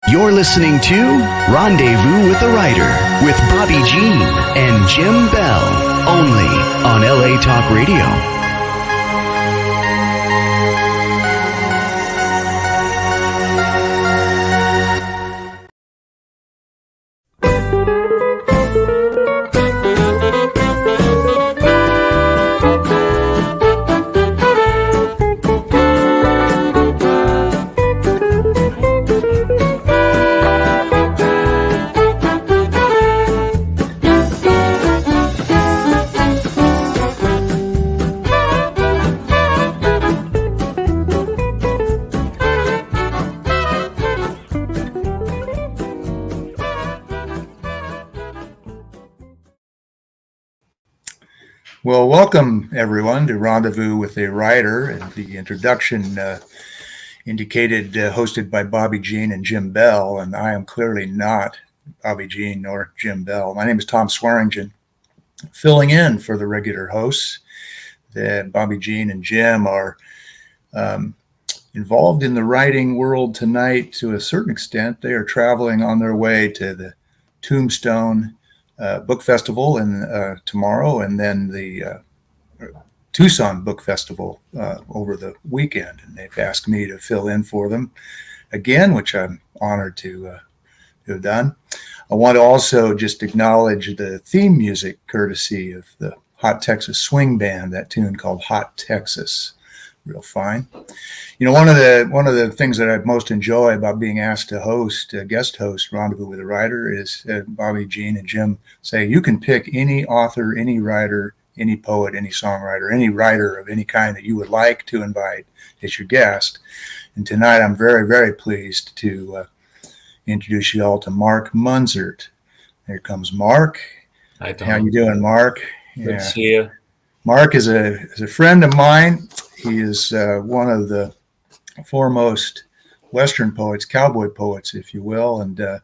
You're listening to Rendezvous with the Writer with Bobbi Jean and Jim Bell, only on LA Talk Radio. Well, welcome everyone to Rendezvous with a Writer. And the introduction indicated hosted by Bobbi Jean and Jim Bell, and I am clearly not Bobbi Jean nor Jim Bell. My name is Tom Swearingen, filling in for the regular hosts. Bobbi Jean and Jim are involved in the writing world tonight to a certain extent. They are traveling on their way to the Tombstone Book Festival tomorrow, and then the Tucson Book Festival over the weekend. And they've asked me to fill in for them again, which I'm honored to have done. I want to also just acknowledge the theme music courtesy of the Hot Texas Swing Band, that tune called Hot Texas. Real fine. You know, one of the things that I most enjoy about being asked to guest host Rendezvous with a Writer is Bobbi Jean and Jim say you can pick any author, any writer, any poet, any songwriter, any writer of any kind that you would like to invite as your guest. And tonight I'm very, very pleased to introduce you all to Mark Munzert. Here comes Mark. Hi, Tom. How you doing, Mark? Good to see you. Mark is a friend of mine. He is one of the foremost Western poets, cowboy poets, if you will. And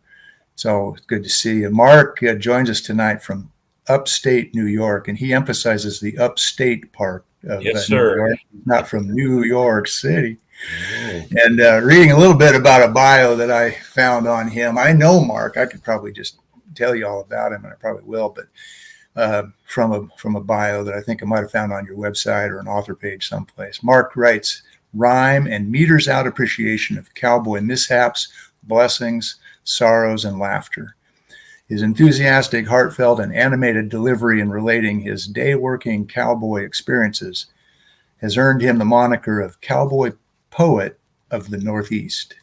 so it's good to see you. Mark joins us tonight from upstate New York, and he emphasizes the upstate part of Yes, New sir. York, not from New York City. Oh. And reading a little bit about a bio that I found on him. I know Mark. I could probably just tell you all about him, and I probably will, but from a bio that I think I might have found on your website or an author page someplace. Mark writes rhyme and meters out appreciation of cowboy mishaps, blessings, sorrows, and laughter. His enthusiastic, heartfelt, and animated delivery in relating his day-working cowboy experiences has earned him the moniker of Cowboy Poet of the Northeast.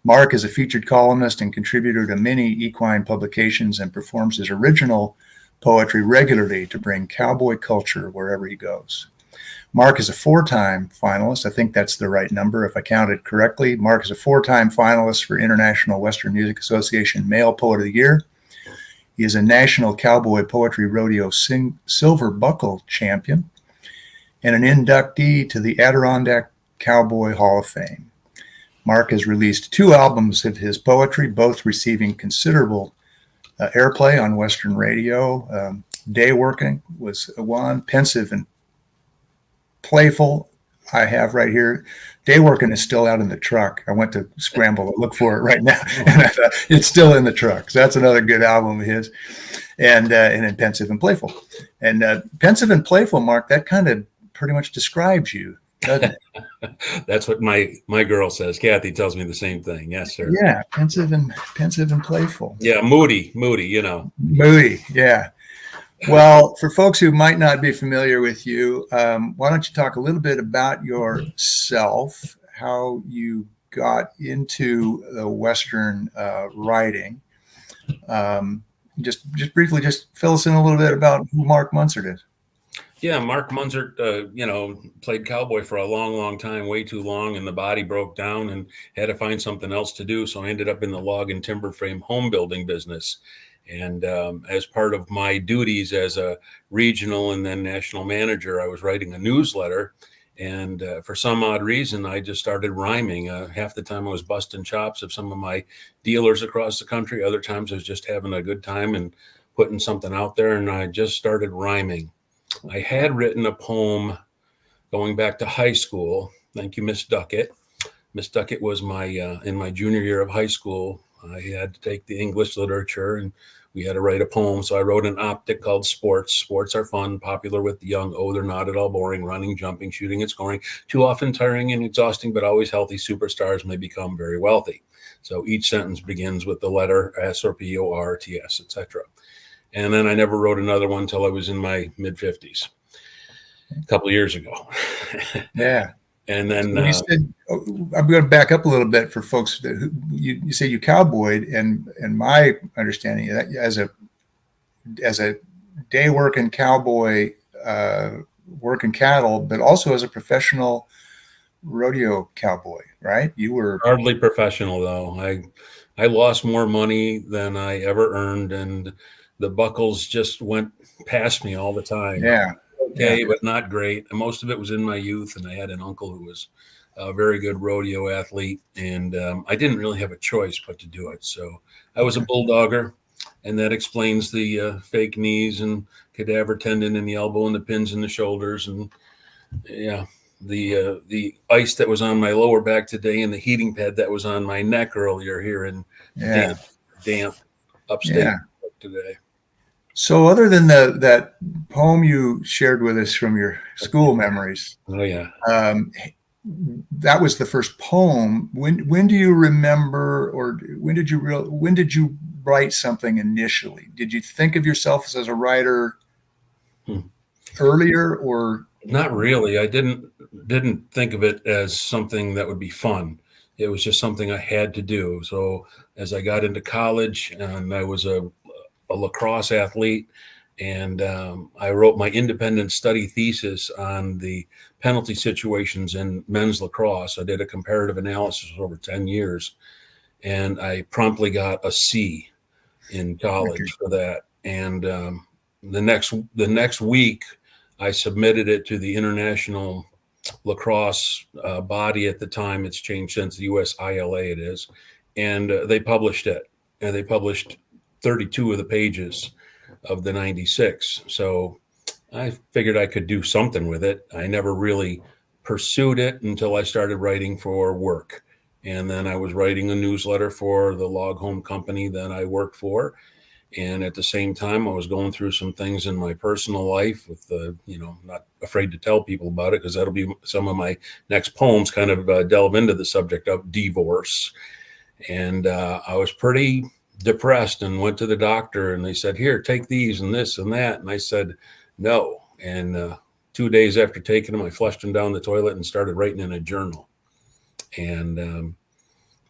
Mark is a featured columnist and contributor to many equine publications and performs his original poetry regularly to bring cowboy culture wherever he goes. Mark is a 4-time finalist. I think that's the right number if I counted correctly. Mark is a 4-time finalist for International Western Music Association Male Poet of the Year. He is a National Cowboy Poetry Rodeo Silver Buckle champion and an inductee to the Adirondack Cowboy Hall of Fame. Mark has released 2 albums of his poetry, both receiving considerable airplay on Western radio. Day Working was one. Pensive and Playful, I have right here. Day Working is still out in the truck. I went to scramble to look for it right now, and I thought it's still in the truck. So that's another good album of his. And then Pensive and Playful. And Pensive and Playful, Mark, that kind of pretty much describes you, doesn't it? That's what my girl says. Kathy tells me the same thing. Yes, sir. Yeah, pensive and playful. Yeah, moody, you know. Moody, yeah. Well, for folks who might not be familiar with you, why don't you talk a little bit about yourself, how you got into the Western writing. Just briefly, just fill us in a little bit about who Mark Munzert is. Yeah, Mark Munzert, played cowboy for a long, long time, way too long, and the body broke down and had to find something else to do. So I ended up in the log and timber frame home building business. And as part of my duties as a regional and then national manager, I was writing a newsletter. And for some odd reason, I just started rhyming. Half the time I was busting chops of some of my dealers across the country. Other times I was just having a good time and putting something out there. And I just started rhyming. I had written a poem going back to high school. Thank you, Miss Duckett. Miss Duckett was my in my junior year of high school. I had to take the English literature, and we had to write a poem. So I wrote an optic called Sports. Sports are fun, popular with the young. Oh, they're not at all boring. Running, jumping, shooting, and scoring. Too often tiring and exhausting, but always healthy. Superstars may become very wealthy. So each sentence begins with the letter S or P or R, T, S, etc. And then I never wrote another one until I was in my mid-50s, a couple of years ago. Yeah. And then you said, I'm going to back up a little bit for folks that you say you cowboyed, and my understanding that as a day working cowboy, working cattle, but also as a professional rodeo cowboy, right? You were hardly professional, though. I lost more money than I ever earned, and the buckles just went past me all the time. Yeah. Okay, Yeah. but not great. And most of it was in my youth, and I had an uncle who was a very good rodeo athlete, and I didn't really have a choice but to do it. So I was a bulldogger, and that explains the fake knees and cadaver tendon in the elbow and the pins in the shoulders, and yeah, the ice that was on my lower back today and the heating pad that was on my neck earlier here in damp upstate today. So other than that poem you shared with us from your school memories, Oh yeah, that was the first poem. When do you remember, or when did you write something initially? Did you think of yourself as a writer earlier, or not really? I didn't think of it as something that would be fun. It was just something I had to do. So as I got into college, and I was a lacrosse athlete, and I wrote my independent study thesis on the penalty situations in men's lacrosse. I did a comparative analysis over 10 years, and I promptly got a C in college for that. And the next week, I submitted it to the International Lacrosse body at the time. It's changed since, the USILA it is, and they published it, and they published 32 of the pages of the 96. So I figured I could do something with it. I never really pursued it until I started writing for work. And then I was writing a newsletter for the log home company that I worked for. And at the same time, I was going through some things in my personal life with not afraid to tell people about it, because that'll be some of my next poems kind of delve into the subject of divorce. And I was pretty depressed and went to the doctor, and they said, here, take these and this and that. And I said, no. And 2 days after taking them, I flushed them down the toilet and started writing in a journal, and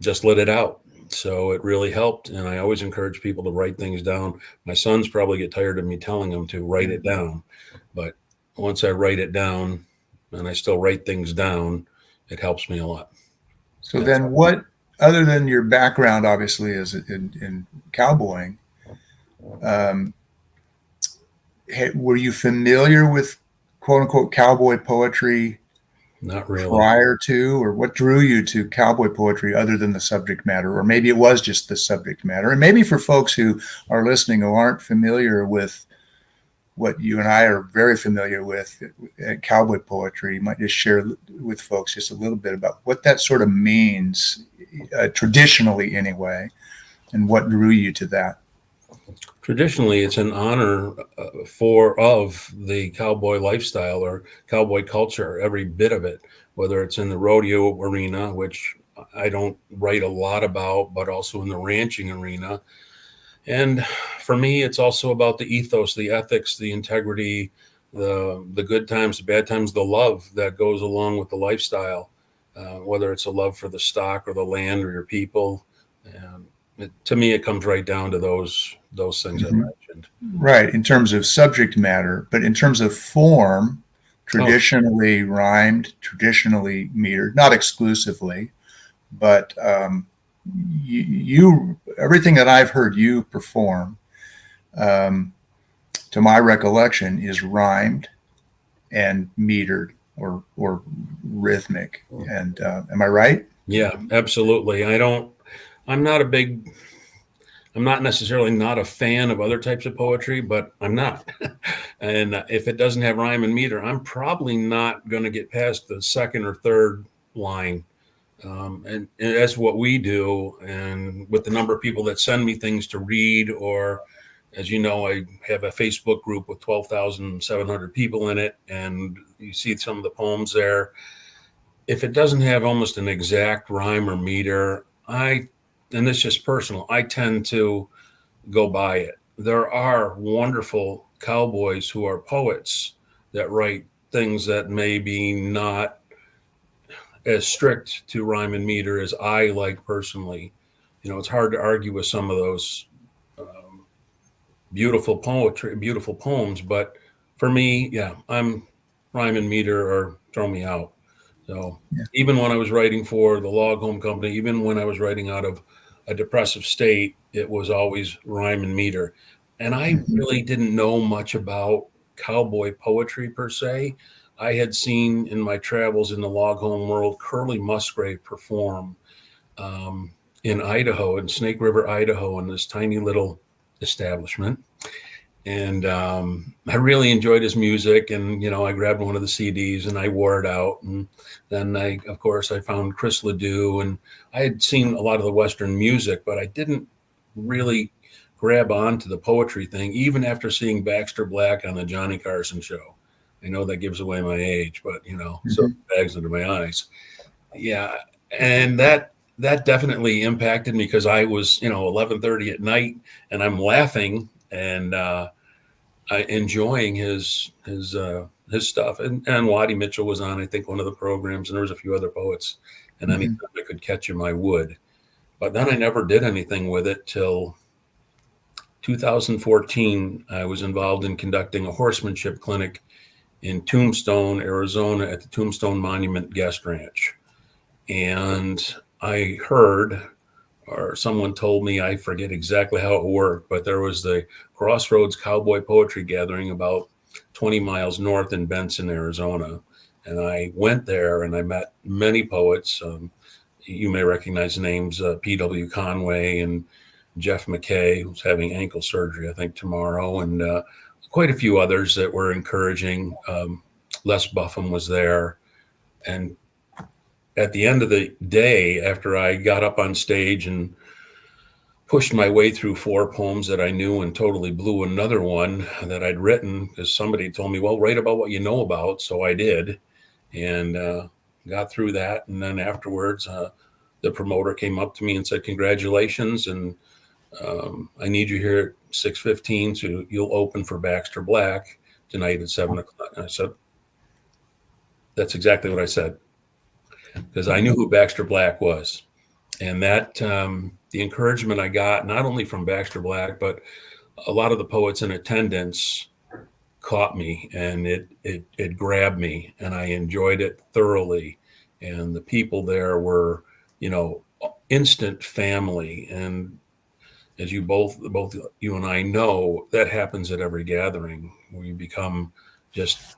just let it out. So it really helped. And I always encourage people to write things down. My sons probably get tired of me telling them to write it down, but once I write it down, and I still write things down, it helps me a lot. So then what, other than your background, obviously, is in cowboying, were you familiar with quote unquote cowboy poetry? Not really. Prior to, or what drew you to cowboy poetry other than the subject matter? Or maybe it was just the subject matter. And maybe for folks who are listening who aren't familiar with what you and I are very familiar with, cowboy poetry, you might just share with folks just a little bit about what that sort of means, traditionally anyway, and what drew you to that. Traditionally, it's an honor of the cowboy lifestyle or cowboy culture, every bit of it, whether it's in the rodeo arena, which I don't write a lot about, but also in the ranching arena. And for me, it's also about the ethos, the ethics, the integrity, the good times, the bad times, the love that goes along with the lifestyle, whether it's a love for the stock or the land or your people. To me, it comes right down to those things I mentioned. Right, in terms of subject matter, but in terms of form, traditionally rhymed, traditionally metered, not exclusively, but you everything that I've heard you perform, to my recollection, is rhymed and metered or rhythmic. And am I right? Yeah, absolutely. I'm not necessarily not a fan of other types of poetry, but I'm not. And if it doesn't have rhyme and meter, I'm probably not going to get past the second or third line And that's what we do. And with the number of people that send me things to read, or as you know, I have a Facebook group with 12,700 people in it, and you see some of the poems there. If it doesn't have almost an exact rhyme or meter, and it's just personal, I tend to go by it. There are wonderful cowboys who are poets that write things that may be not as strict to rhyme and meter as I like personally. It's hard to argue with some of those beautiful poetry, beautiful poems, but for me, yeah, I'm rhyme and meter or throw me out. So Yeah. even when I was writing for the log home company, even when I was writing out of a depressive state, it was always rhyme and meter. And I Mhm. really didn't know much about cowboy poetry per se. I had seen in my travels in the log home world Curly Musgrave perform um, in Idaho, in Snake River, Idaho, in this tiny little establishment. And I really enjoyed his music. And, I grabbed one of the CDs and I wore it out. And then of course, I found Chris Ledoux, and I had seen a lot of the Western music, but I didn't really grab on to the poetry thing, even after seeing Baxter Black on the Johnny Carson show. I know that gives away my age, but, so Mhm. bags under my eyes. Yeah. And that definitely impacted me because I was, 11:30 at night and I'm laughing and, enjoying his stuff, and Waddy Mitchell was on, I think, one of the programs, and there was a few other poets, and anytime Mhm. I could catch him, I would. But then I never did anything with it till 2014. I was involved in conducting a horsemanship clinic in Tombstone, Arizona, at the Tombstone Monument Guest Ranch, and I heard, or someone told me, I forget exactly how it worked, but there was the Crossroads Cowboy Poetry Gathering about 20 miles north in Benson, Arizona. And I went there and I met many poets. You may recognize the names P.W. Conway and Jeff McKay, who's having ankle surgery, I think, tomorrow, and quite a few others that were encouraging. Les Buffum was there. And at the end of the day, after I got up on stage and pushed my way through 4 poems that I knew and totally blew another one that I'd written because somebody told me, well, write about what you know about. So I did, and got through that. And then afterwards, the promoter came up to me and said, congratulations. And I need you here at 6:15. So you'll open for Baxter Black tonight at 7 o'clock. And I said, that's exactly what I said, because I knew who Baxter Black was. And that the encouragement I got, not only from Baxter Black, but a lot of the poets in attendance, caught me, and it grabbed me, and I enjoyed it thoroughly. And the people there were, instant family. And as both you and I know, that happens at every gathering where you become just,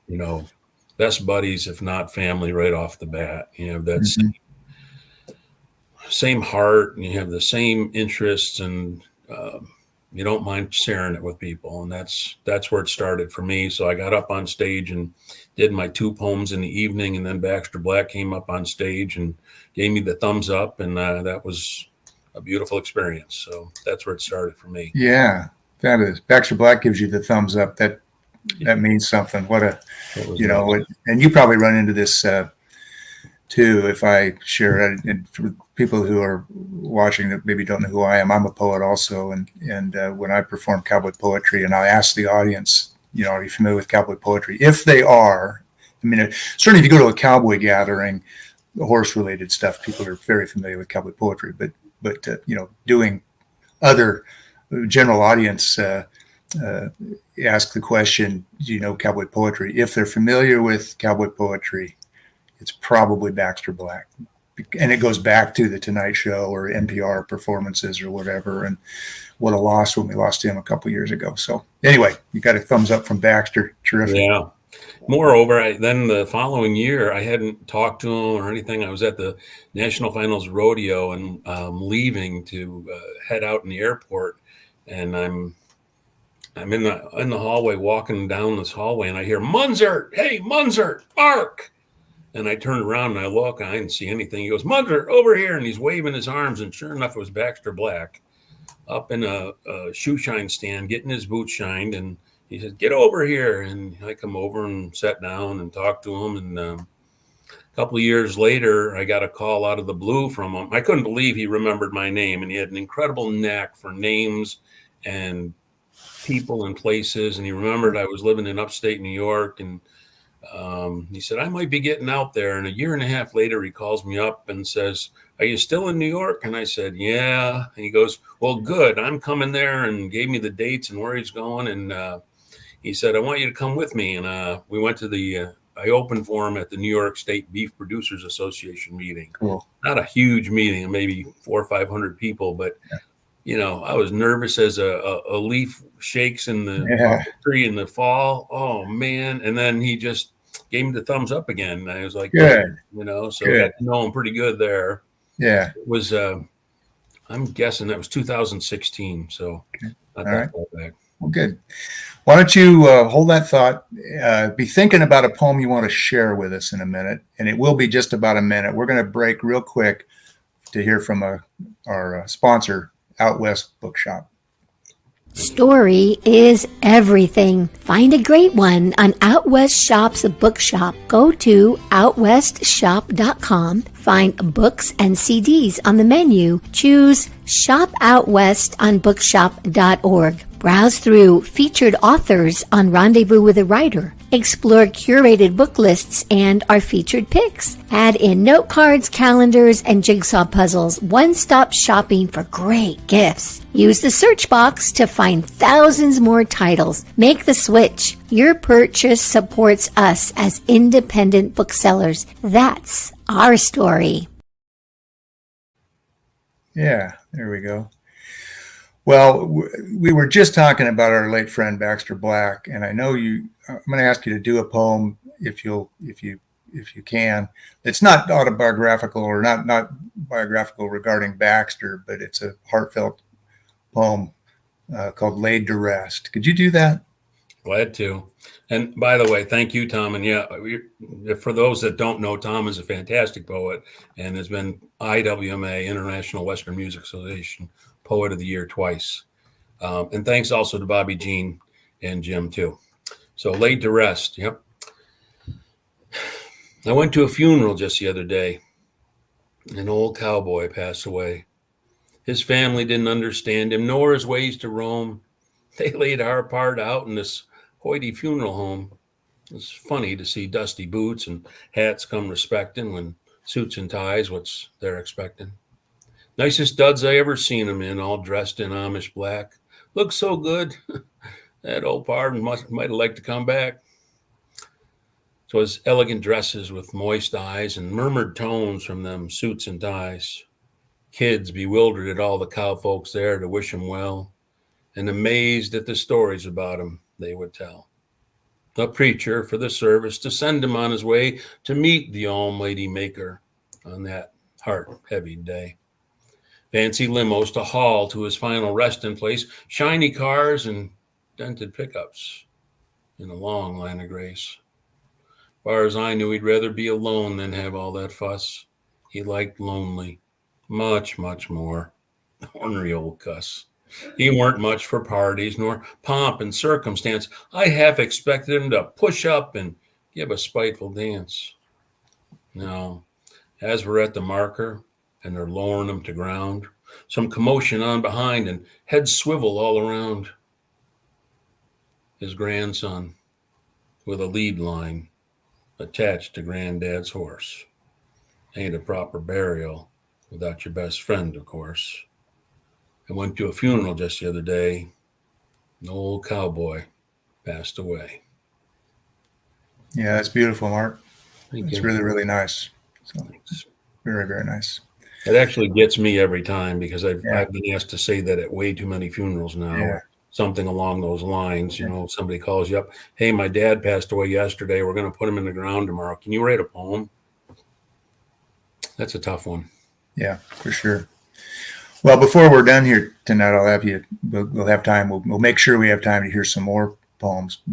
best buddies, if not family, right off the bat. That's Mhm. same heart, and you have the same interests, and you don't mind sharing it with people. And that's where it started for me. So I got up on stage and did my 2 poems in the evening, and then Baxter Black came up on stage and gave me the thumbs up, and that was a beautiful experience. So that's where it started for me. Yeah, that is. Baxter Black gives you the thumbs up. That means something. What a, That was nice. and you probably run into this too. If I share it, and for people who are watching that maybe don't know who I am, I'm a poet also, and when I perform cowboy poetry, and I ask the audience, are you familiar with cowboy poetry? If they are, I mean, certainly if you go to a cowboy gathering, horse-related stuff, people are very familiar with cowboy poetry. But doing other general audience ask the question, do you know cowboy poetry? If they're familiar with cowboy poetry, it's probably Baxter Black. And it goes back to the Tonight Show or NPR performances or whatever. And what a loss when we lost him a couple years ago. So anyway, you got a thumbs up from Baxter. Terrific. Yeah. Moreover, then the following year, I hadn't talked to him or anything. I was at the National Finals Rodeo and leaving to head out in the airport, and I'm in the hallway, walking down this hallway, and I hear Munzert, hey Munzert, Mark, And I turned around and I look, and I didn't see anything. He goes, Munzer, over here. And he's waving his arms. And sure enough, it was Baxter Black up in a shoe shine stand, getting his boots shined. And he said, get over here. And I come over and sat down and talked to him. And a couple of years later, I got a call out of the blue from him. I couldn't believe he remembered my name. And he had an incredible knack for names and people and places. And he remembered I was living in upstate New York. And he said, I might be getting out there. And a year and a half later, he calls me up and says, are you still in New York? And I said, yeah. And he goes, well, good. I'm coming there, and gave me the dates and where he's going. And he said, I want you to come with me. And we went to I opened for him at the New York State Beef Producers Association meeting. Cool. Not a huge meeting, maybe 400 or 500 people, but I was nervous as a leaf shakes in the tree in the fall. Oh man. And then he just gave me the thumbs up again. And I was like, good. So I got to know him pretty good there. Yeah. It was, I'm guessing that was 2016. So not that far back. Well, good. Why don't you hold that thought, be thinking about a poem you want to share with us in a minute, and it will be just about a minute. We're going to break real quick to hear from our sponsor, Out West Bookshop. Story is everything. Find a great one on Out West Shop's bookshop. Go to outwestshop.com. Find books and CDs on the menu. Choose Shop Out West on bookshop.org. Browse through featured authors on Rendezvous with a Writer. Explore curated book lists and our featured picks. Add in note cards, calendars, and jigsaw puzzles. One-stop shopping for great gifts. Use the search box to find thousands more titles. Make the switch. Your purchase supports us as independent booksellers. That's our story. Yeah, there we go. Well, we were just talking about our late friend Baxter Black, and I know I'm going to ask you to do a poem if you can. It's not autobiographical or not biographical regarding Baxter, but it's a heartfelt poem called "Laid to Rest." Could you do that? Glad to. And by the way, thank you, Tom. And for those that don't know, Tom is a fantastic poet and has been IWMA, International Western Music Association Poet of the Year twice. And thanks also to Bobbi Jean and Jim too. So Laid to Rest. Yep. I went to a funeral just the other day. An old cowboy passed away. His family didn't understand him, nor his ways to roam. They laid our part out in this hoity funeral home. It's funny to see dusty boots and hats come respecting when suits and ties, what's they're expecting. Nicest duds I ever seen him in, all dressed in Amish black. Looks so good. That old pardon might have liked to come back. So his elegant dresses with moist eyes and murmured tones from them suits and ties. Kids bewildered at all the cowfolks there to wish him well, and amazed at the stories about him they would tell. A preacher for the service to send him on his way to meet the Almighty Maker on that heart-heavy day. Fancy limos to haul to his final resting place, shiny cars and dented pickups in a long line of grace. Far as I knew, he'd rather be alone than have all that fuss. He liked lonely much, much more. Ornery old cuss. He weren't much for parties nor pomp and circumstance. I half expected him to push up and give a spiteful dance. No, as we're at the marker and they're lowering him to ground, some commotion on behind and heads swivel all around. His grandson with a lead line attached to granddad's horse. Ain't a proper burial without your best friend, of course. I went to a funeral just the other day. An old cowboy passed away. Yeah, that's beautiful, Mark. It's really, really nice. So, very, very nice. It actually gets me every time because I've been asked to say that at way too many funerals now. Yeah. Something along those lines. Somebody calls you up. Hey, my dad passed away yesterday. We're going to put him in the ground tomorrow. Can you write a poem? That's a tough one. Yeah, for sure. Well, before we're done here tonight, I'll have you. We'll have time. We'll make sure we have time to hear some more poems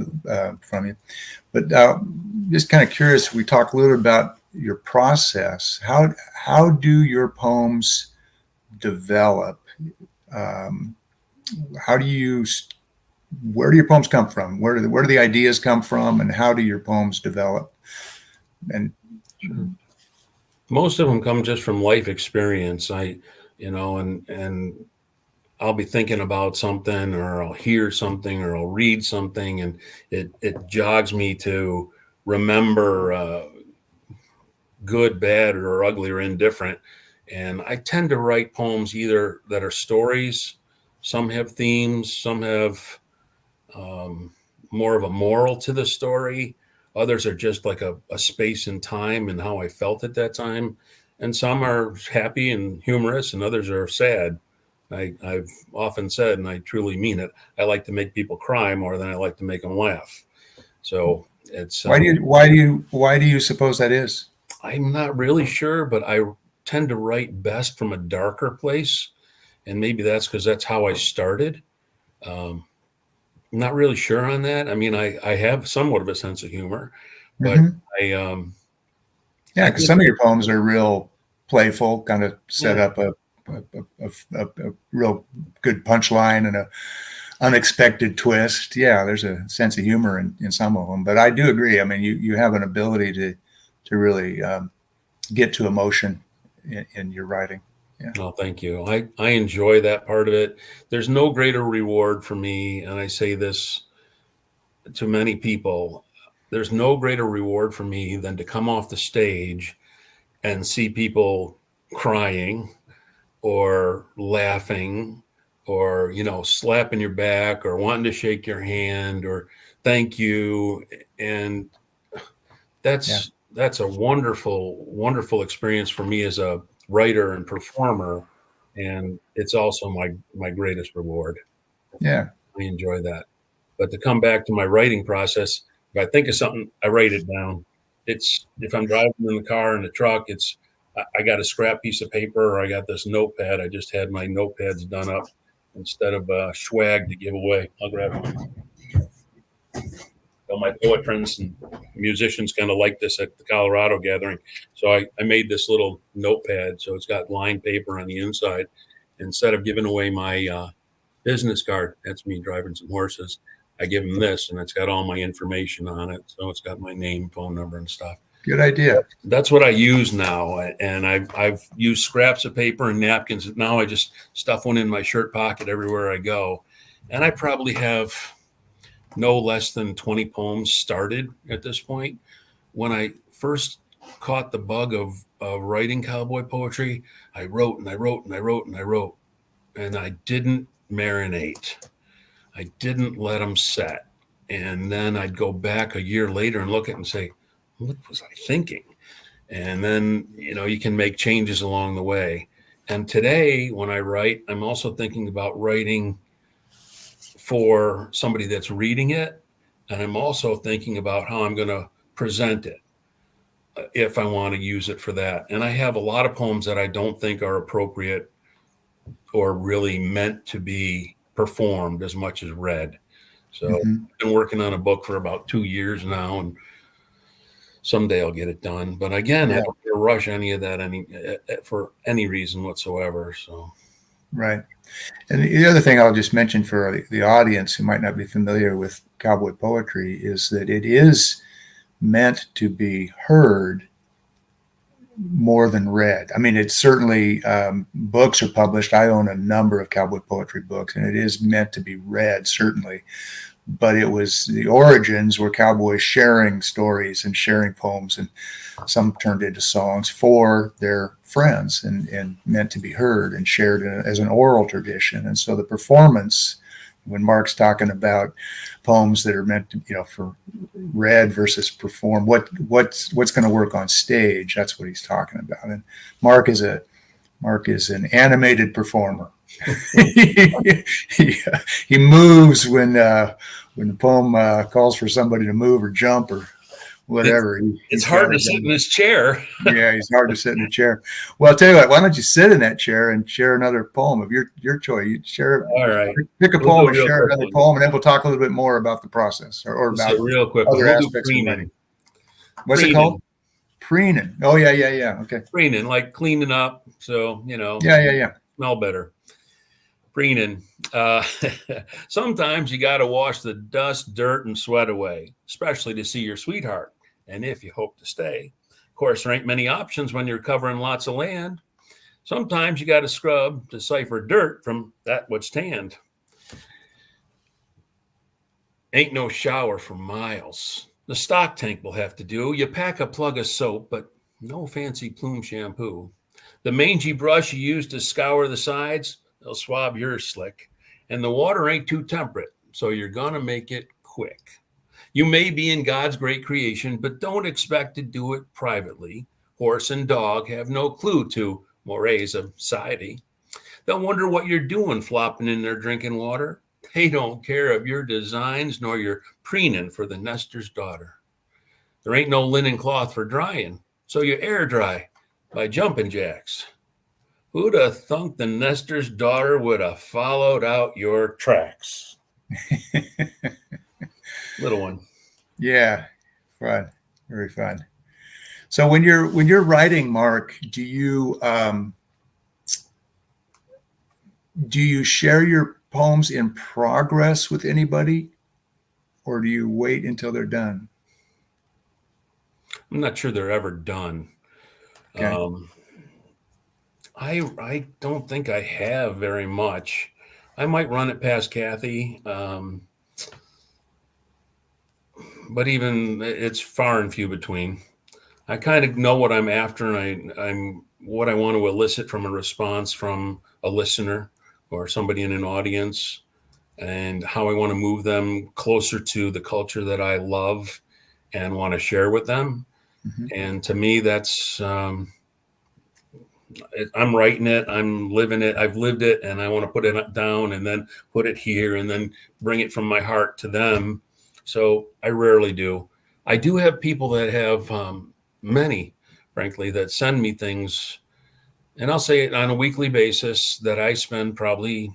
from you. But just kind of curious. We talked a little about your process. How do your poems develop? Um, how do you where do your poems come from? Where do the ideas come from, and how do your poems develop? And Most of them come just from life experience. And I'll be thinking about something, or I'll hear something, or I'll read something, and it jogs me to remember good, bad, or ugly, or indifferent. And I tend to write poems either that are stories. Some have themes. Some have more of a moral to the story. Others are just like a space and time and how I felt at that time. And some are happy and humorous, and others are sad. I've often said, and I truly mean it, I like to make people cry more than I like to make them laugh. So it's why do you suppose that is? I'm not really sure, but I tend to write best from a darker place, and maybe that's because that's how I started. I'm not really sure on that. I mean, I have somewhat of a sense of humor, but Yeah, because some of your poems are real playful, kind of set up a real good punchline and a unexpected twist. Yeah, there's a sense of humor in some of them, but I do agree. I mean, you have an ability to really get to emotion in your writing. Yeah. Oh, thank you. I enjoy that part of it. There's no greater reward for me, and I say this to many people. There's no greater reward for me than to come off the stage and see people crying or laughing or, slapping your back or wanting to shake your hand or thank you. And that's a wonderful, wonderful experience for me as a writer and performer. And it's also my greatest reward. Yeah. I enjoy that. But to come back to my writing process, if I think of something, I write it down. It's if I'm driving in the car in the truck, I got a scrap piece of paper or I got this notepad. I just had my notepads done up instead of swag to give away. I'll grab one. So my poet friends and musicians kind of like this at the Colorado gathering. So I made this little notepad. So it's got lined paper on the inside. Instead of giving away my business card, that's me driving some horses, I give them this, and it's got all my information on it. So it's got my name, phone number, and stuff. Good idea. That's what I use now. And I've used scraps of paper and napkins. Now I just stuff one in my shirt pocket everywhere I go. And I probably have no less than 20 poems started at this point. When I first caught the bug of writing cowboy poetry, I wrote and I wrote and I wrote and I wrote. And I didn't marinate. I didn't let them set. And then I'd go back a year later and look at it and say, what was I thinking? And then, you can make changes along the way. And today when I write, I'm also thinking about writing for somebody that's reading it. And I'm also thinking about how I'm going to present it if I want to use it for that. And I have a lot of poems that I don't think are appropriate or really meant to be performed as much as read. So I've been working on a book for about 2 years now, and someday I'll get it done. But again, I don't rush any of that for any reason whatsoever. So, right. And the other thing I'll just mention for the audience who might not be familiar with cowboy poetry is that it is meant to be heard more than read. I mean, it's certainly books are published. I own a number of cowboy poetry books, and it is meant to be read, certainly. But it was the origins were cowboys sharing stories and sharing poems, and some turned into songs for their friends and meant to be heard and shared as an oral tradition. And so the performance, when Mark's talking about poems that are meant to, for read versus perform, what's going to work on stage, that's what he's talking about. And Mark is an animated performer. he moves when the poem calls for somebody to move or jump or whatever. It's hard to sit in this chair. Yeah, he's hard to sit in a chair. Well, I'll tell you what, why don't you sit in that chair and share another poem of your choice? You share. All right. Pick a poem and share another poem, and then we'll talk a little bit more about the process or about real quick. other aspects of writing. What's it called? Preening. Oh, yeah. Okay. Preening, like cleaning up. So, Yeah. smell better. Preening. Sometimes you got to wash the dust, dirt, and sweat away, especially to see your sweetheart. And if you hope to stay. Of course, there ain't many options when you're covering lots of land. Sometimes you got to scrub to decipher dirt from that what's tanned. Ain't no shower for miles. The stock tank will have to do. You pack a plug of soap, but no fancy plume shampoo. The mangy brush you use to scour the sides, they'll swab yours slick. And the water ain't too temperate, so you're going to make it quick. You may be in God's great creation, but don't expect to do it privately. Horse and dog have no clue to mores of society. They'll wonder what you're doing flopping in their drinking water. They don't care of your designs nor your preening for the nester's daughter. There ain't no linen cloth for drying, so you air dry by jumping jacks. Who'd have thunk the nester's daughter would have followed out your tracks? Little one. Yeah, fun, very fun. So when you're writing, Mark, do you share your poems in progress with anybody, or do you wait until they're done? I'm not sure they're ever done. Okay. I don't think I have very much. I might run it past Kathy, but even it's far and few between. I kind of know what I'm after, and I'm what I want to elicit from a response from a listener or somebody in an audience, and how I want to move them closer to the culture that I love and want to share with them. Mm-hmm. And to me, that's I'm writing it, I'm living it, I've lived it, and I want to put it down and then put it here and then bring it from my heart to them. So I rarely do. I do have people that have many, frankly, that send me things, and I'll say it on a weekly basis, that I spend probably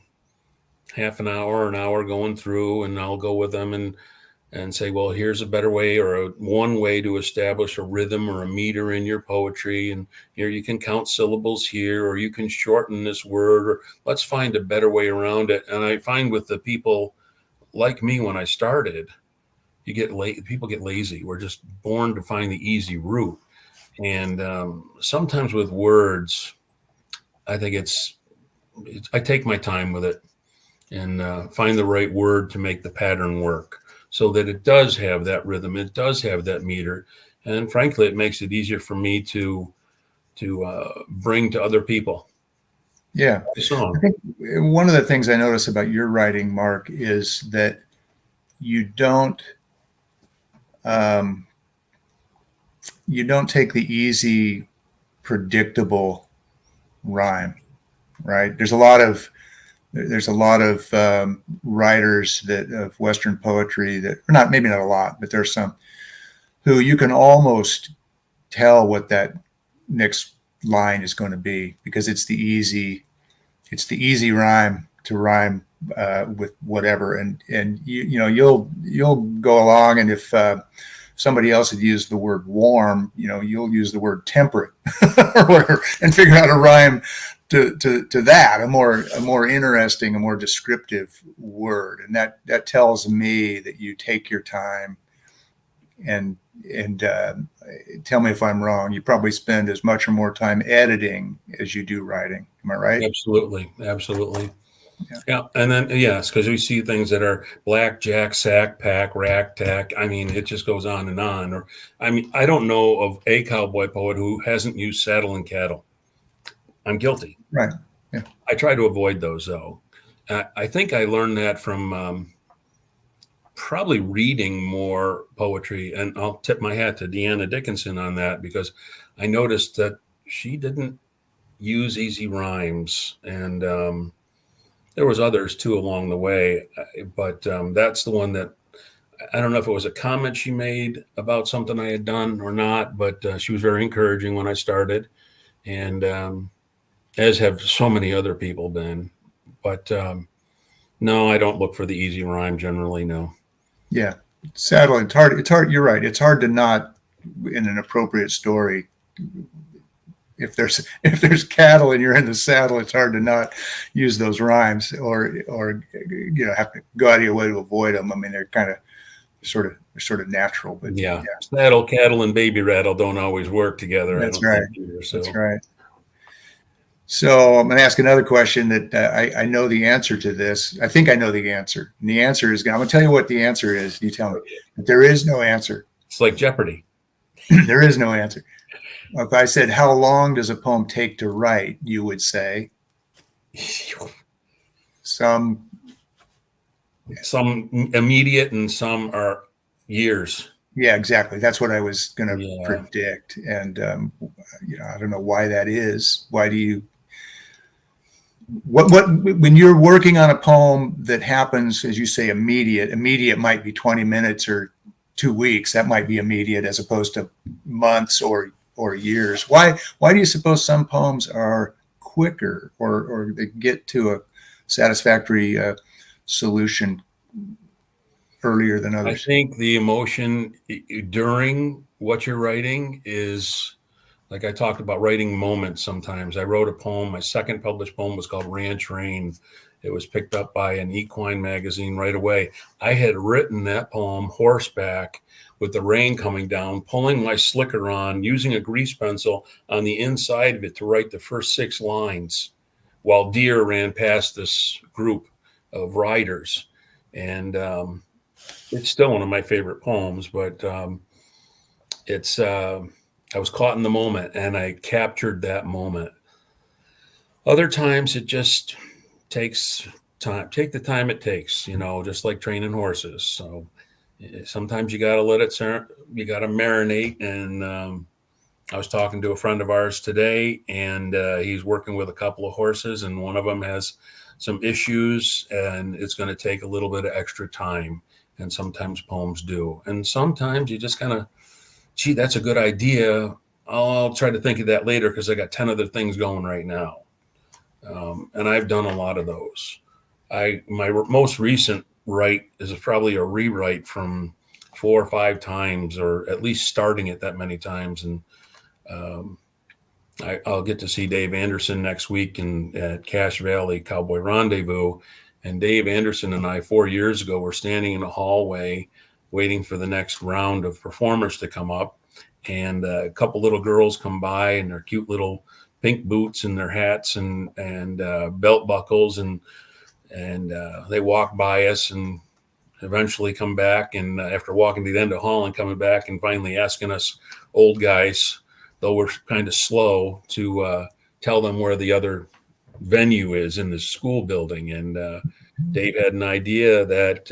half an hour going through, and I'll go with them and say, well, here's a better way, or one way to establish a rhythm or a meter in your poetry. And here you can count syllables here, or you can shorten this word, or let's find a better way around it. And I find with the people like me, when I started, people get lazy. We're just born to find the easy route. And sometimes with words, I think I take my time with it and find the right word to make the pattern work, so that it does have that rhythm, it does have that meter, and frankly, it makes it easier for me to bring to other people. Yeah, I think one of the things I notice about your writing, Mark, is that you don't take the easy, predictable rhyme, right? There's a lot of writers of Western poetry that, or not, maybe not a lot, but there's some who you can almost tell what that next line is going to be, because it's the easy rhyme to rhyme with whatever, and you'll go along, and if somebody else had used the word warm, you'll use the word temperate or whatever, and figure out a rhyme to that, a more interesting, a more descriptive word. And that tells me that you take your time, and tell me if I'm wrong, you probably spend as much or more time editing as you do writing. Am I right? Absolutely. Yeah. And then, yes, because we see things that are black, jack, sack, pack, rack, tack. I mean, it just goes on and on. Or, I mean, I don't know of a cowboy poet who hasn't used saddle and cattle. I'm guilty. Right. Yeah. I try to avoid those, though. I think I learned that from probably reading more poetry. And I'll tip my hat to Deanna Dickinson on that, because I noticed that she didn't use easy rhymes. And there was others, too, along the way. But that's the one that, I don't know if it was a comment she made about something I had done or not, but she was very encouraging when I started. And as have so many other people been. But no, I don't look for the easy rhyme generally, no. Yeah. Sadly, it's hard. You're right. It's hard to not in an appropriate story. If there's cattle and you're in the saddle, it's hard to not use those rhymes, or have to go out of your way to avoid them. I mean, they're kind of sort of natural, but yeah. Saddle, cattle, and baby rattle don't always work together. That's right. Either, so. That's right. So I'm going to ask another question that I know the answer to this. I think I know the answer. And the answer is, I'm going to tell you what the answer is. You tell me. But there is no answer. It's like Jeopardy. There is no answer. If I said, how long does a poem take to write, you would say some immediate and some are years. Yeah, exactly. That's what I was going to predict. And, I don't know why that is. Why do you, when you're working on a poem that happens, as you say, immediate might be 20 minutes or 2 weeks. That might be immediate as opposed to months or years. Why do you suppose some poems are quicker or they get to a satisfactory solution earlier than others? I think the emotion during what you're writing is, like I talked about, writing moments sometimes. I wrote a poem. My second published poem was called Ranch Rain. It was picked up by an equine magazine right away. I had written that poem horseback with the rain coming down, pulling my slicker on, using a grease pencil on the inside of it to write the first 6 lines while deer ran past this group of riders. And it's still one of my favorite poems, but I was caught in the moment and I captured that moment. Other times it just takes time. Take the time it takes, just like training horses. So sometimes you got to let it, you got to marinate. And I was talking to a friend of ours today, and he's working with a couple of horses, and one of them has some issues, and it's going to take a little bit of extra time. And sometimes poems do. And sometimes you just kind of, gee, that's a good idea. I'll try to think of that later because I got 10 other things going right now. And I've done a lot of those. My most recent write is probably a rewrite from 4 or 5 times, or at least starting it that many times. And I'll get to see Dave Anderson next week at Cache Valley Cowboy Rendezvous. And Dave Anderson and I, 4 years ago, were standing in a hallway waiting for the next round of performers to come up. And a couple little girls come by in their cute little pink boots and their hats and belt buckles. And they walk by us and eventually come back. And after walking to the end of the hall and coming back and finally asking us old guys, though we're kind of slow, to tell them where the other venue is in the school building. And Dave had an idea that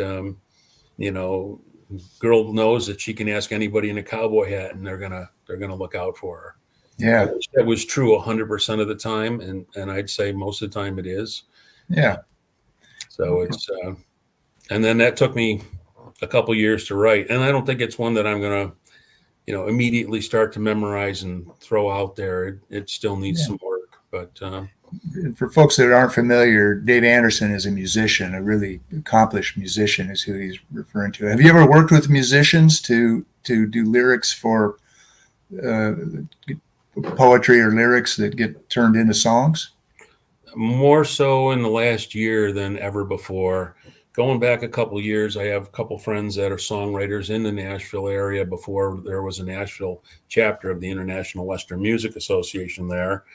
girl knows that she can ask anybody in a cowboy hat and they're gonna look out for her. Yeah, that was true 100% of the time, and I'd say most of the time it is. Yeah. So it's and then that took me a couple years to write, and I don't think it's one that I'm gonna immediately start to memorize and throw out there. It still needs some work, but for folks that aren't familiar, Dave Anderson is a musician, a really accomplished musician is who he's referring to. Have you ever worked with musicians to do lyrics for poetry or lyrics that get turned into songs? More so in the last year than ever before. Going back a couple of years, I have a couple friends that are songwriters in the Nashville area before there was a Nashville chapter of the International Western Music Association there.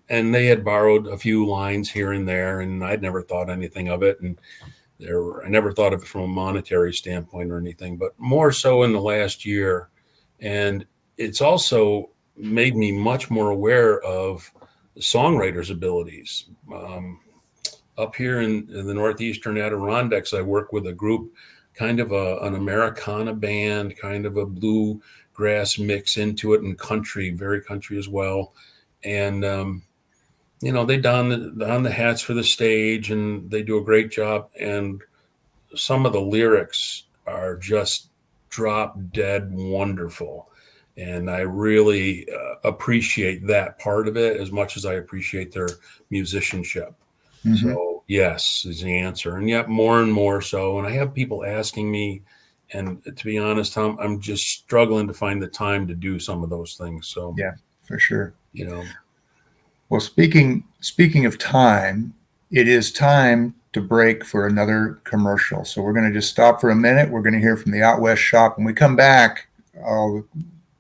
And they had borrowed a few lines here and there, and I'd never thought anything of it. And I never thought of it from a monetary standpoint or anything, but more so in the last year. And it's also made me much more aware of the songwriter's abilities. Up here in the northeastern Adirondacks, I work with a group, kind of an Americana band, kind of a bluegrass mix into it, and country, very country as well. And, they don the hats for the stage, and they do a great job. And some of the lyrics are just drop dead wonderful. And I really appreciate that part of it as much as I appreciate their musicianship. Mm-hmm. So yes, is the answer. And yet more and more so. And I have people asking me, And to be honest, Tom, I'm just struggling to find the time to do some of those things. So, Yeah, for sure. you know, Well, speaking of time, it is time to break for another commercial. So we're going to just stop for a minute. We're going to hear from the Out West shop. When we come back, I'll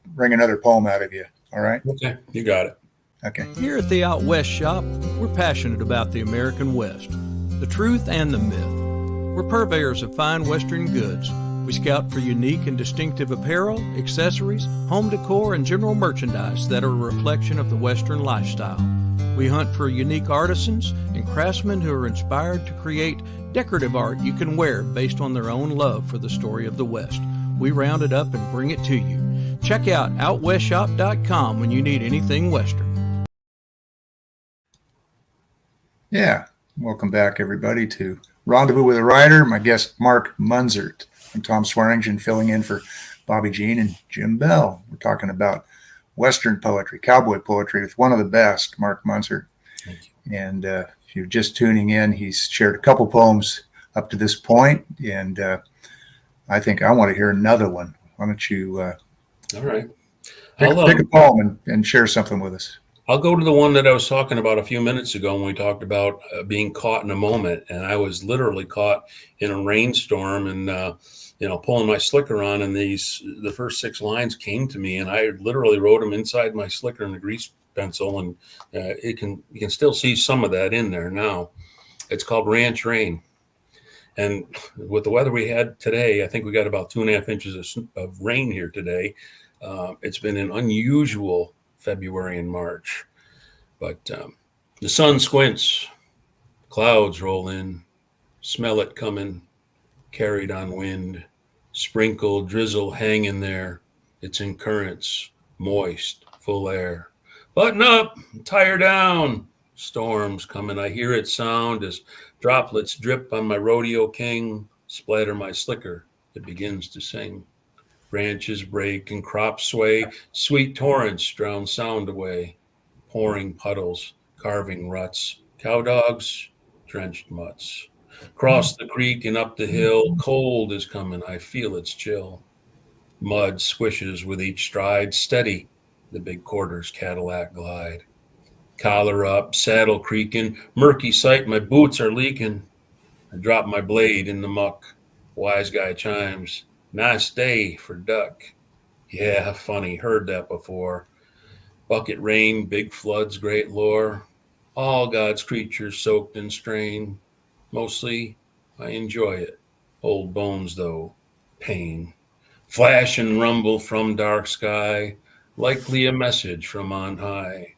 bring another poem out of you. All right? okay, you got it. Okay. Here at the Out West Shop, we're passionate about the American West, the truth and the myth. We're purveyors of fine Western goods. We scout for unique and distinctive apparel, accessories, home decor, and general merchandise that are a reflection of the Western lifestyle. We hunt for unique artisans and craftsmen who are inspired to create decorative art you can wear based on their own love for the story of the West. We round it up and bring it to you. Check out OutWestShop.com when you need anything Western. Yeah. Welcome back, everybody, to Rendezvous with a Writer. My guest, Mark Munzert. I'm Tom Swearingen, filling in for Bobbi Jean and Jim Bell. We're talking about Western poetry, cowboy poetry with one of the best, Mark Munzert. And if you're just tuning in, he's shared a couple poems up to this point, and I think I want to hear another one. Why don't you All right. pick a poem and share something with us? I'll go to the one that I was talking about a few minutes ago when we talked about being caught in a moment. And I was literally caught in a rainstorm and, pulling my slicker on. And the first 6 lines came to me, and I literally wrote them inside my slicker in a grease pencil. And you can still see some of that in there now. It's called Ranch Rain. And with the weather we had today, I think we got about 2.5 inches of rain here today. It's been an unusual February and March, but the sun squints, clouds roll in, smell it coming, carried on wind, sprinkle, drizzle hanging there. It's in currents, moist, full air. Button up, tire down. Storms coming, I hear it sound as droplets drip on my rodeo king, splatter my slicker, it begins to sing. Branches break and crops sway, sweet torrents drown sound away, pouring puddles, carving ruts, cow dogs, drenched mutts. Cross the creek and up the hill, cold is coming, I feel its chill. Mud swishes with each stride, steady, the big quarters Cadillac glide. Collar up, saddle creaking, murky sight, my boots are leaking. I drop my blade in the muck, wise guy chimes. Nice day for duck. Yeah, funny, heard that before. Bucket rain, big floods, great lore. All God's creatures soaked in strain. Mostly, I enjoy it. Old bones, though, pain. Flash and rumble from dark sky, likely a message from on high.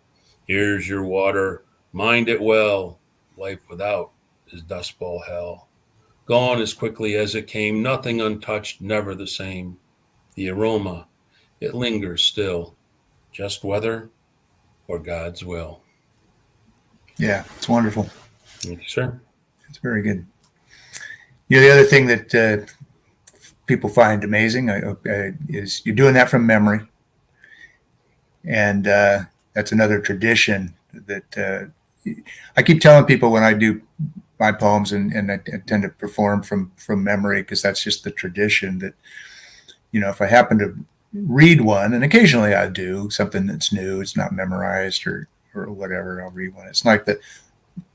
Here's your water, mind it well. Life without is dust bowl hell. Gone as quickly as it came, nothing untouched, never the same. The aroma, it lingers still. Just weather or God's will. Yeah, it's wonderful. Thank you, sir. It's very good. The other thing that people find amazing is you're doing that from memory. And that's another tradition that I keep telling people when I do my poems, and I tend to perform from memory because that's just the tradition that, if I happen to read one, and occasionally I do something that's new, it's not memorized or whatever, I'll read one. It's like the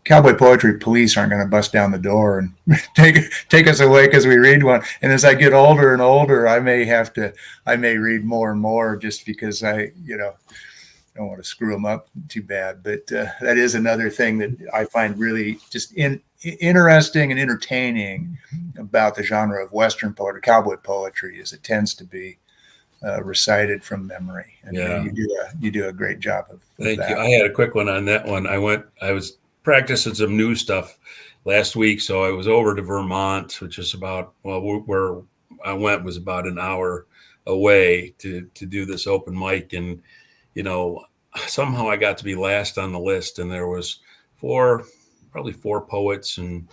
cowboy poetry police aren't going to bust down the door and take us away because we read one. And as I get older and older, I may read more and more just because I don't want to screw them up too bad. But that is another thing that I find really just interesting and entertaining about the genre of Western poetry, cowboy poetry, is it tends to be recited from memory. And Yeah. you do a great job of Thank that. you. I had a quick one on that one. I was practicing some new stuff last week. So I was over to Vermont, which is about, where I went was about an hour away to do this open mic. And, somehow I got to be last on the list, and there was probably four poets and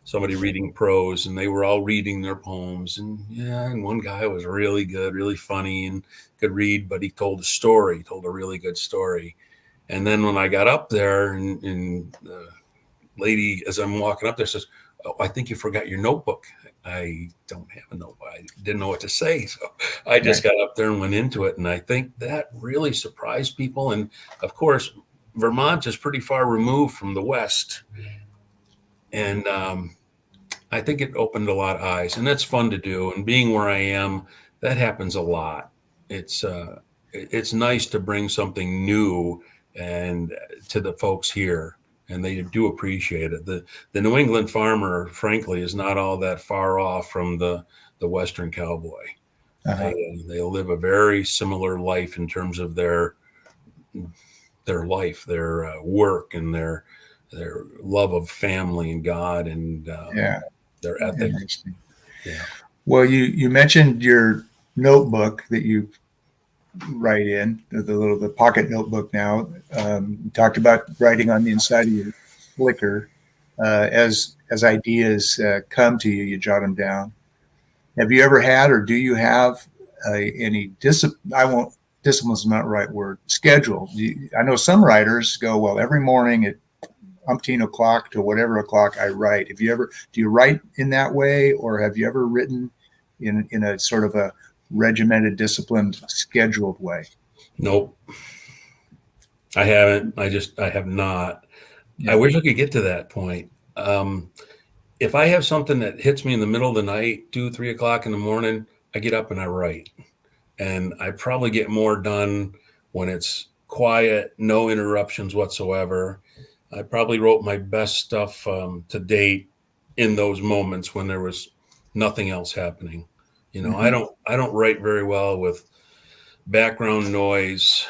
somebody reading prose, and they were all reading their poems. And one guy was really good, really funny, and could read, but he told a really good story. And then when I got up there, and the lady, as I'm walking up there, says, "Oh, I think you forgot your notebook." I don't have a notebook. I didn't know what to say. So I just got up there and went into it. And I think that really surprised people. And of course, Vermont is pretty far removed from the West. And I think it opened a lot of eyes, and that's fun to do. And being where I am, that happens a lot. It's nice to bring something new and to the folks here, and they do appreciate it. The New England farmer, frankly, is not all that far off from the Western cowboy. Uh-huh. They live a very similar life in terms of their life, their work, and their love of family and God, and their ethics. Interesting. Yeah. Well, you mentioned your notebook that you write in, the pocket notebook now. You talked about writing on the inside of your slicker. As ideas come to you, you jot them down. Have you ever had, or do you have any discipline? Discipline's not the right word. Schedule. I know some writers go, well, every morning at umpteen o'clock to whatever o'clock I write. Do you write in that way, or have you ever written in a sort of a regimented, disciplined, scheduled way? Nope. I haven't. I have not. Yeah. I wish I could get to that point. If I have something that hits me in the middle of the night, 2, 3 o'clock in the morning, I get up and I write. And I probably get more done when it's quiet, no interruptions whatsoever. I probably wrote my best stuff to date in those moments when there was nothing else happening. You know, mm-hmm. I don't write very well with background noise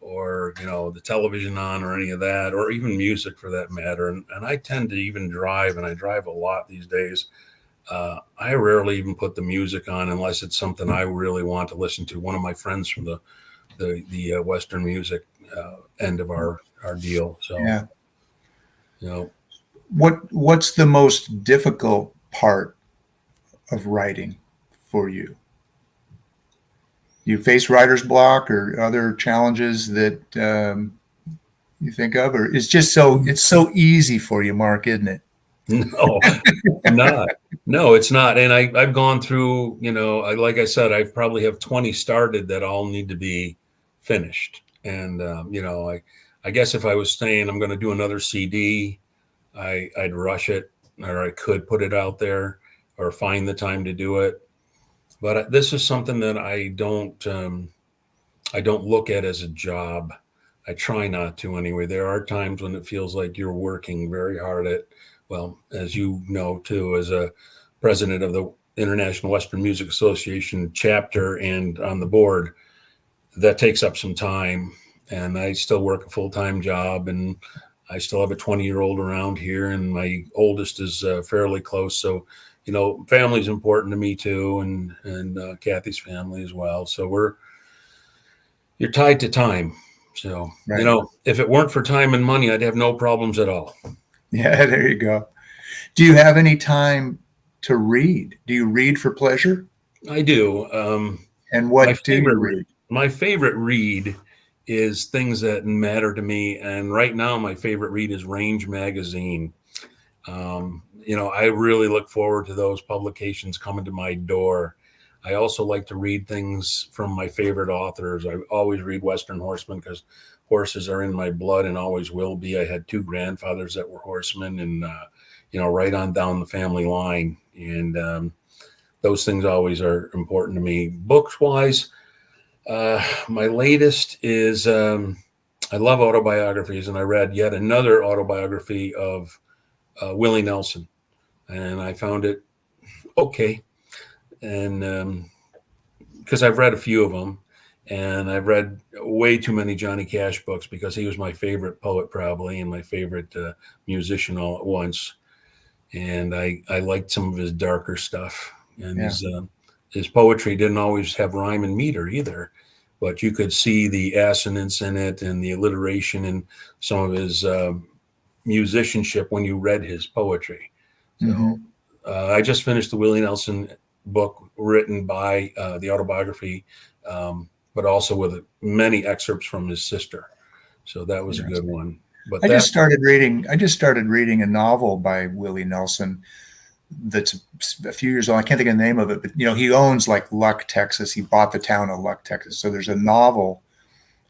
or, you know, the television on or any of that, or even music for that matter. And I tend to even drive, and I drive a lot these days. I rarely even put the music on unless it's something I really want to listen to. One of my friends from the Western music end of our deal. So, yeah. You know, what's the most difficult part of writing for you? You face writer's block or other challenges that you think of, or it's so easy for you, Mark, isn't it? No, no, it's not. And I've gone through, you know, like I said, I probably have 20 started that all need to be finished. And, you know, I guess if I was saying I'm going to do another CD, I'd rush it, or I could put it out there or find the time to do it. But this is something that I don't look at as a job. I try not to anyway. There are times when it feels like you're working very hard at, well, as you know, too, as a president of the International Western Music Association chapter and on the board, that takes up some time. And I still work a full-time job, and I still have a 20-year-old around here, and my oldest is fairly close. So, you know, family's important to me too, and Kathy's family as well. So you're tied to time. So, right. You know, if it weren't for time and money, I'd have no problems at all. Yeah, there you go. Do you have any time to read? Do you read for pleasure? I do. And what do you read? My favorite read is things that matter to me. And right now, my favorite read is Range Magazine. You know, I really look forward to those publications coming to my door. I also like to read things from my favorite authors. I always read Western horsemen because horses are in my blood and always will be. I had 2 grandfathers that were horsemen, and, you know, right on down the family line. And those things always are important to me. Books wise, my latest is, I love autobiographies, and I read yet another autobiography of Willie Nelson, and I found it okay. And because I've read a few of them, and I've read way too many Johnny Cash books because he was my favorite poet probably, and my favorite musician all at once. And I liked some of his darker stuff, and his poetry didn't always have rhyme and meter either, but you could see the assonance in it and the alliteration in some of his musicianship when you read his poetry. So I just finished the Willie Nelson book written by the autobiography, but also with many excerpts from his sister. So that was a good one. But I just started reading a novel by Willie Nelson that's a few years old. I can't think of the name of it, but he owns like Luck, Texas. He bought the town of Luck, Texas. So there's a novel,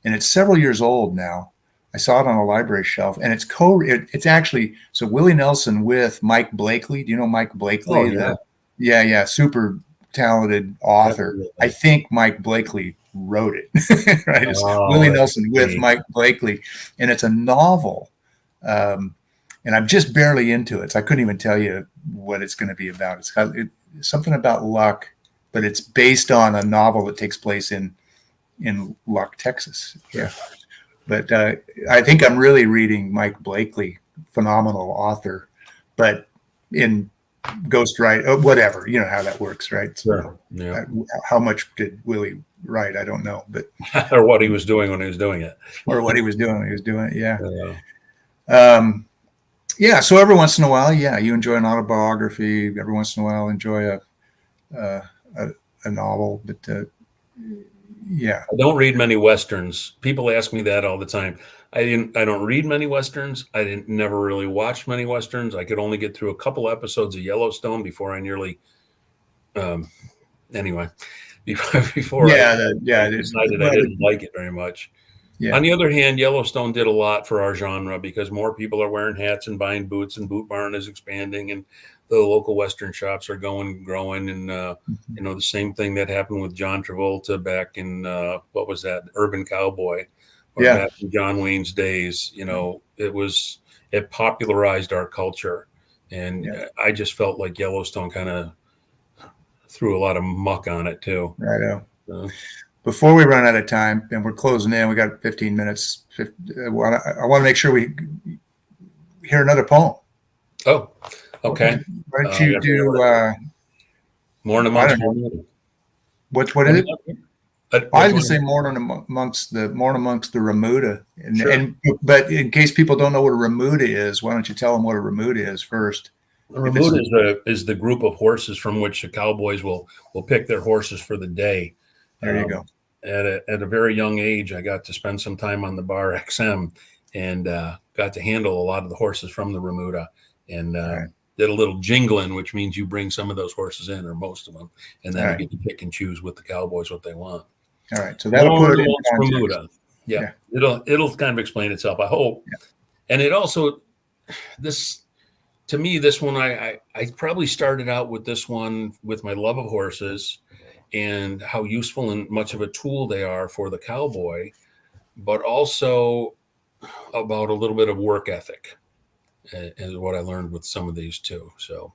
and it's several years old now. I saw it on a library shelf, and it's actually so Willie Nelson with Mike Blakely. Do you know Mike Blakely? Oh, yeah. Yeah, super talented author. Absolutely. I think Mike Blakely wrote it. Right? It's Oh, Willie that's Nelson with great. Mike Blakely, and it's a novel. And I'm just barely into it, so I couldn't even tell you what it's going to be about. It's got something about luck, but it's based on a novel that takes place in Luck, Texas. Yeah. But I think I'm really reading Mike Blakely, phenomenal author, but in ghostwrite, whatever, you know how that works, right? Sure. Yeah. How much did Willie write? I don't know, but Or what he was doing when he was doing it. or what he was doing when he was doing it. Yeah. Yeah. So every once in a while, you enjoy an autobiography. Every once in a while, enjoy a novel, but yeah. I don't read many Westerns. People ask me that all the time. I don't read many Westerns. I never really watched many Westerns. I could only get through a couple episodes of Yellowstone before I nearly, anyway, before I decided I didn't like it very much. Yeah. On the other hand, Yellowstone did a lot for our genre because more people are wearing hats and buying boots, and Boot Barn is expanding, and the local Western shops are growing. And, the same thing that happened with John Travolta back in, what was that, Urban Cowboy, or back in John Wayne's days. It popularized our culture. And I just felt like Yellowstone kind of threw a lot of muck on it too. Right. Before we run out of time, and we're closing in, we got 15 minutes. I want to make sure we hear another poem. Oh, okay. Why don't you do Morning Amongst? What is it? I was going to say Morning Amongst the Remuda. But in case people don't know what a Remuda is, why don't you tell them what a Remuda is first? A Remuda is the group of horses from which the cowboys will pick their horses for the day. There you go. At a very young age, I got to spend some time on the bar XM and got to handle a lot of the horses from the Remuda, and did a little jingling, which means you bring some of those horses in, or most of them, and then you get to pick and choose with the cowboys what they want. All right, so that'll put it in context. Remuda. Yeah, it'll kind of explain itself, I hope. Yeah. And it also, this one, I probably started out with this one with my love of horses and how useful and much of a tool they are for the cowboy, but also about a little bit of work ethic is what I learned with some of these too. So,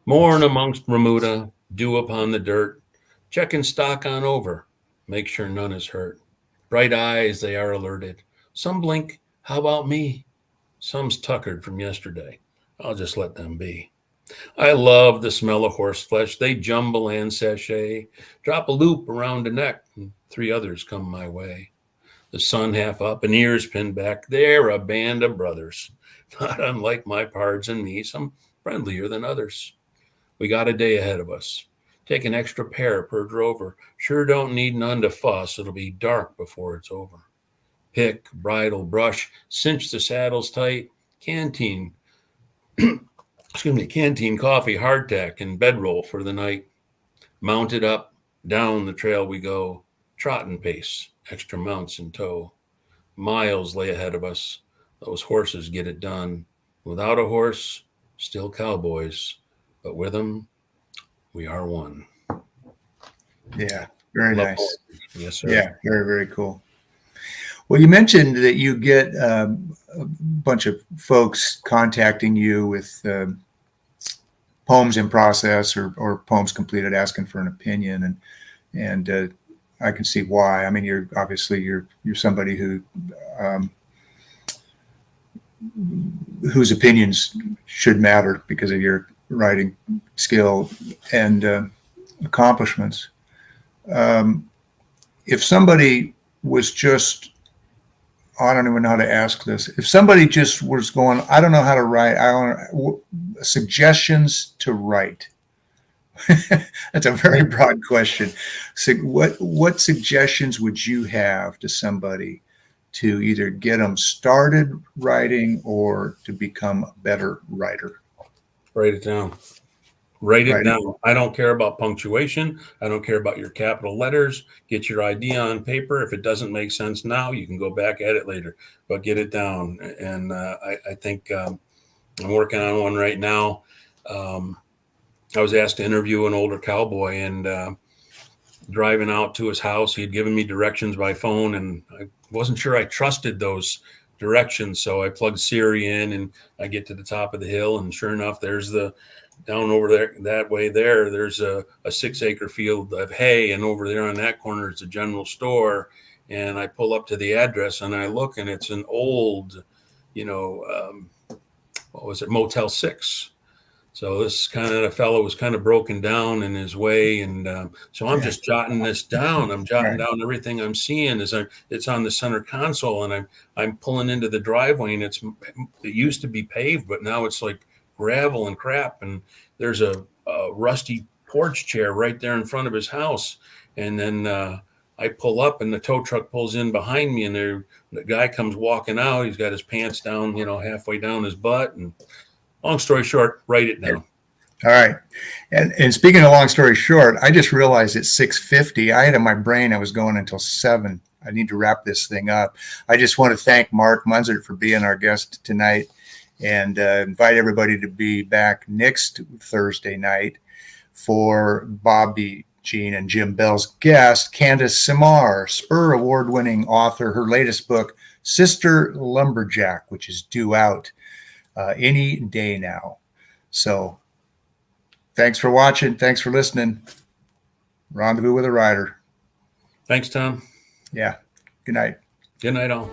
morn amongst Remuda, dew upon the dirt, checking stock on over, make sure none is hurt. Bright eyes, they are alerted. Some blink, how about me? Some's tuckered from yesterday. I'll just let them be. I love the smell of horse flesh. They jumble and sachet, drop a loop around the neck, and 3 others come my way. The sun half up and ears pinned back. They're a band of brothers, not unlike my pards and me, some friendlier than others. We got a day ahead of us. Take an extra pair per drover. Sure don't need none to fuss. It'll be dark before it's over. Pick, bridle, brush, cinch the saddles tight. Canteen coffee, hardtack, and bedroll for the night. Mounted up, down the trail we go, trotting pace, extra mounts in tow. Miles lay ahead of us. Those horses get it done. Without a horse, still cowboys, but with them, we are one. Yeah, very nice. Horses. Yes, sir. Yeah, very, very cool. Well, you mentioned that you get a bunch of folks contacting you with poems in process or poems completed, asking for an opinion, and I can see why. I mean, you're somebody whose opinions should matter because of your writing skill and accomplishments. If somebody was just, I don't even know how to ask this. If somebody just was going, I don't know how to write, suggestions to write. That's a very broad question. So what suggestions would you have to somebody to either get them started writing or to become a better writer? Write it down. Write it Right. down. I don't care about punctuation. I don't care about your capital letters. Get your idea on paper. If it doesn't make sense now, you can go back at it later, but get it down. And I think I'm working on one right now. I was asked to interview an older cowboy, and driving out to his house, he had given me directions by phone, and I wasn't sure I trusted those directions. So I plugged Siri in, and I get to the top of the hill, and sure enough, there's the down over there that way there's a 6-acre field of hay, and over there on that corner is a general store. And I pull up to the address and I look, and it's an old, what was it, Motel 6. So this kind of fellow was kind of broken down in his way, and so I'm just jotting this down. I'm jotting down everything I'm seeing as it's on the center console, and I'm pulling into the driveway, and it used to be paved, but now it's like gravel and crap. And there's a rusty porch chair right there in front of his house, and then I pull up, and the tow truck pulls in behind me, and the guy comes walking out. He's got his pants down, halfway down his butt, and long story short, write it down. All right. And speaking of long story short, I just realized it's 6:50. I had in my brain I was going until 7. I need to wrap this thing up. I just want to thank Mark Munzert for being our guest tonight, and invite everybody to be back next Thursday night for Bobbi Jean and Jim Bell's guest, Candace Simar, Spur Award-winning author. Her latest book, Sister Lumberjack, which is due out any day now. So thanks for watching. Thanks for listening. Rendezvous with a Writer. Thanks, Tom. Yeah. Good night. Good night, all.